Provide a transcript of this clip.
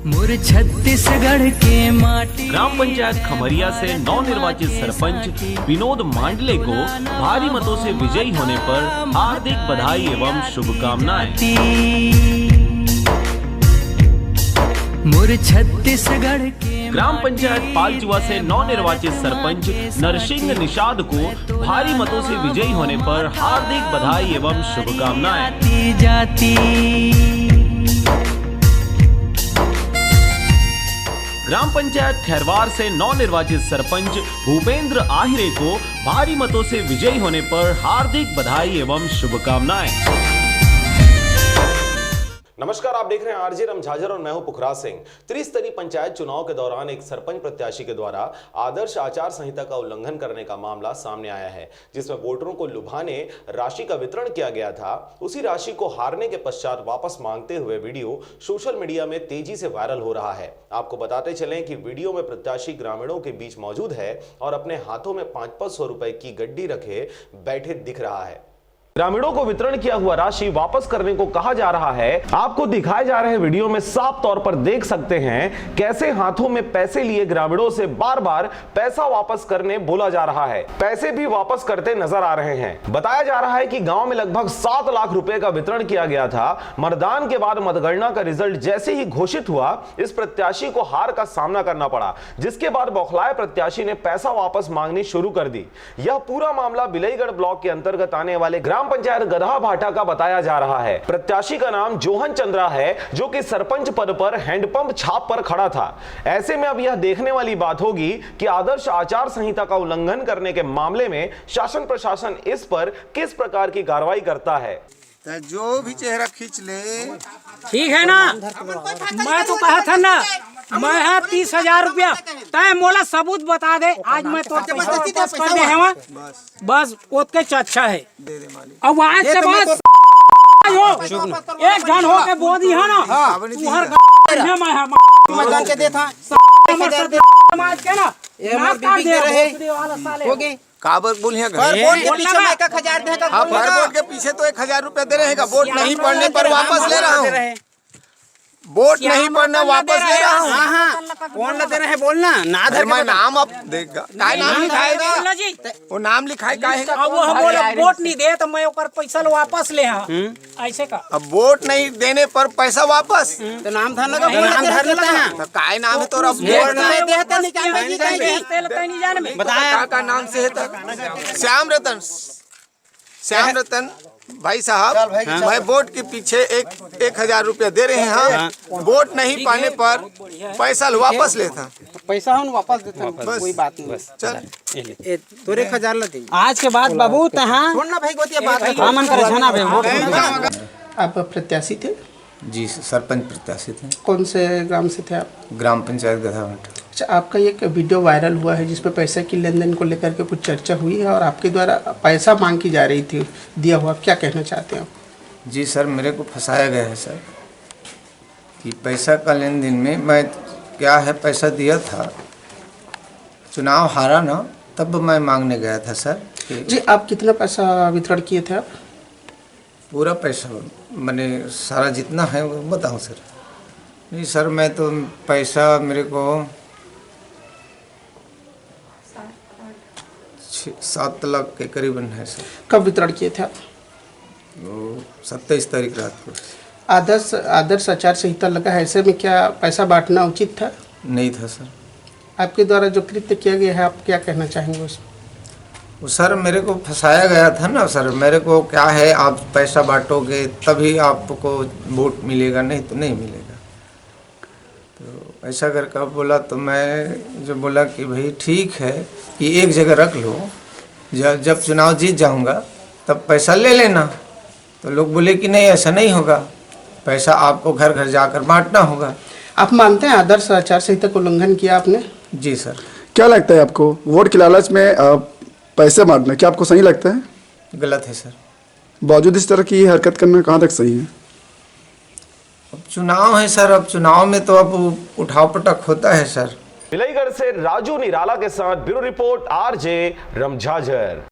मुर छत्तीसगढ़ के माटी। ग्राम पंचायत खमरिया से नवनिर्वाचित सरपंच विनोद मांडले को भारी मतों से विजयी होने पर हार्दिक बधाई एवं शुभकामनाएं। मुर छत्तीसगढ़ के ग्राम पंचायत पालचुआ से नवनिर्वाचित सरपंच नरसिंह निषाद को भारी मतों से विजयी होने पर हार्दिक बधाई एवं शुभकामनाएं। जाती ग्राम पंचायत खैरवार से नवनिर्वाचित सरपंच भूपेंद्र आहिरे को भारी मतों से विजयी होने पर हार्दिक बधाई एवं शुभकामनाएं। नमस्कार, आप देख रहे हैं आरजे रमझाझर और मैं हूं पुखराज सिंह। त्रिस्तरीय पंचायत चुनाव के दौरान एक सरपंच प्रत्याशी के द्वारा आदर्श आचार संहिता का उल्लंघन करने का मामला सामने आया है, जिसमें वोटरों को लुभाने राशि का वितरण किया गया था। उसी राशि को हारने के पश्चात वापस मांगते हुए वीडियो सोशल मीडिया में तेजी से वायरल हो रहा है। आपको बताते चलें कि वीडियो में प्रत्याशी ग्रामीणों के बीच मौजूद है और अपने हाथों में 500 रुपए की गड्डी रखे बैठे दिख रहा है। ग्रामीणों को वितरण किया हुआ राशि वापस करने को कहा जा रहा है। आपको दिखाए जा रहे वीडियो में साफ तौर पर देख सकते हैं कैसे हाथों में पैसे लिए ग्रामीणों से बार बार पैसा वापस करने बोला जा रहा है। पैसे भी वापस करते नजर आ रहे हैं। बताया जा रहा है कि गांव में लगभग 7 लाख रुपए का वितरण किया गया था। मतदान के बाद मतगणना का रिजल्ट जैसे ही घोषित हुआ, इस प्रत्याशी को हार का सामना करना पड़ा, जिसके बाद बौखलाए प्रत्याशी ने पैसा वापस मांगनी शुरू कर दी। यह पूरा मामला बिलईगढ़ ब्लॉक के अंतर्गत आने वाले ग्राम पंचायत गधा भाटा का बताया जा रहा है। प्रत्याशी का नाम जोहन चंद्रा है, जो कि सरपंच पद पर हैंडपंप छाप पर खड़ा था। ऐसे में अब यह देखने वाली बात होगी कि आदर्श आचार संहिता का उल्लंघन करने के मामले में शासन प्रशासन इस पर किस प्रकार की कार्रवाई करता है। तो जो भी चेहरा खींच ले ठीक है ना। मैं तो कहा था ना, मैं है 30,000 रुपया, तय मोला सबूत बता दे। आज मैं तो वापस कर दे है बस ओत के अच्छा है। अब आज के बाद एक जन हो के बोदी है ना, मकान के देता समाज के ना काबर बोलिए वोट के पीछे मैं 1,000 देगा। हाँ, वोट के पीछे तो 1,000 रुपया दे रहेगा। वोट नहीं पड़ने पर वापस ले रहा हूँ। वोट नहीं पड़ना वापस ले रहा हूँ। हाँ, कौन दे रहे हैं बोलना ना। धर मैं नाम अब देगा काय नाम लिखाएगा, वो नाम लिखाए काहेगा। अब वो बोले वोट नहीं दे तो मैं ओकर पैसा वापस ले ऐसे का। अब वोट नहीं देने पर पैसा वापस तो नाम धरने का नाम धर लेता है। तो काय नाम है तोरा? वोट नहीं देता नहीं जान में बताया का नाम से है तो श्याम रतन भाई साहब, मैं वोट के पीछे 1,000 रुपया दे रहे हैं। वोट नहीं पाने पर पैसा वापस लेता, पैसा हम वापस देता, कोई बात नहीं। चल तोरे 1,000 लगे आज के बाद बाबू तहां छोड़ना भाई गोतिया बात है। कामन करे छना भाई वोट। आप प्रत्याशी थे? जी, सरपंच प्रत्याशी थे। कौन से ग्राम से थे आप? ग्राम पंचायत गधा भाटा। अच्छा, आपका एक वीडियो वायरल हुआ है जिसपे पैसे की लेन देन को लेकर के कुछ चर्चा हुई है और आपके द्वारा पैसा मांग की जा रही थी दिया हुआ, क्या कहना चाहते हैं आप? जी सर, मेरे को फंसाया गया है सर कि पैसा का लेन देन में मैं क्या है पैसा दिया था, चुनाव हारा ना, तब मैं मांगने गया था सर। जी, आप कितना पैसा वितरण किए थे आप? पूरा पैसा मैंने सारा जितना है वो बताऊँ सर? नहीं सर, मैं तो पैसा मेरे को 7 लाख के करीबन है सर। कब वितरण किए थे आप? वो 27 तारीख रात को। आदर्श आचार संहिता लगा है, ऐसे में क्या पैसा बांटना उचित था? नहीं था सर। आपके द्वारा जो कृत्य किया गया है, आप क्या कहना चाहेंगे उसमें? वो सर मेरे को फंसाया गया था ना सर। मेरे को क्या है, आप पैसा बांटोगे तभी आपको वोट मिलेगा, नहीं तो नहीं मिलेगा। तो ऐसा करके बोला तो मैं जो बोला कि भाई ठीक है कि एक जगह रख लो, जब चुनाव जीत जाऊंगा तब पैसा ले लेना। तो लोग बोले कि नहीं, ऐसा नहीं होगा, पैसा आपको घर घर जाकर बांटना होगा। आप मानते हैं आदर्श आचार संहिता को उल्लंघन किया आपने? जी सर। क्या लगता है आपको, वोट के लालच में पैसे बांटना क्या आपको सही लगता है? गलत है सर। बावजूद इस तरह की हरकत करना कहाँ तक सही है? अब चुनाव है सर, अब चुनाव में तो अब उठाव पटक होता है सर। बिलईगढ़ से राजू निराला के साथ ब्यूरो रिपोर्ट आरजे रमझाझर।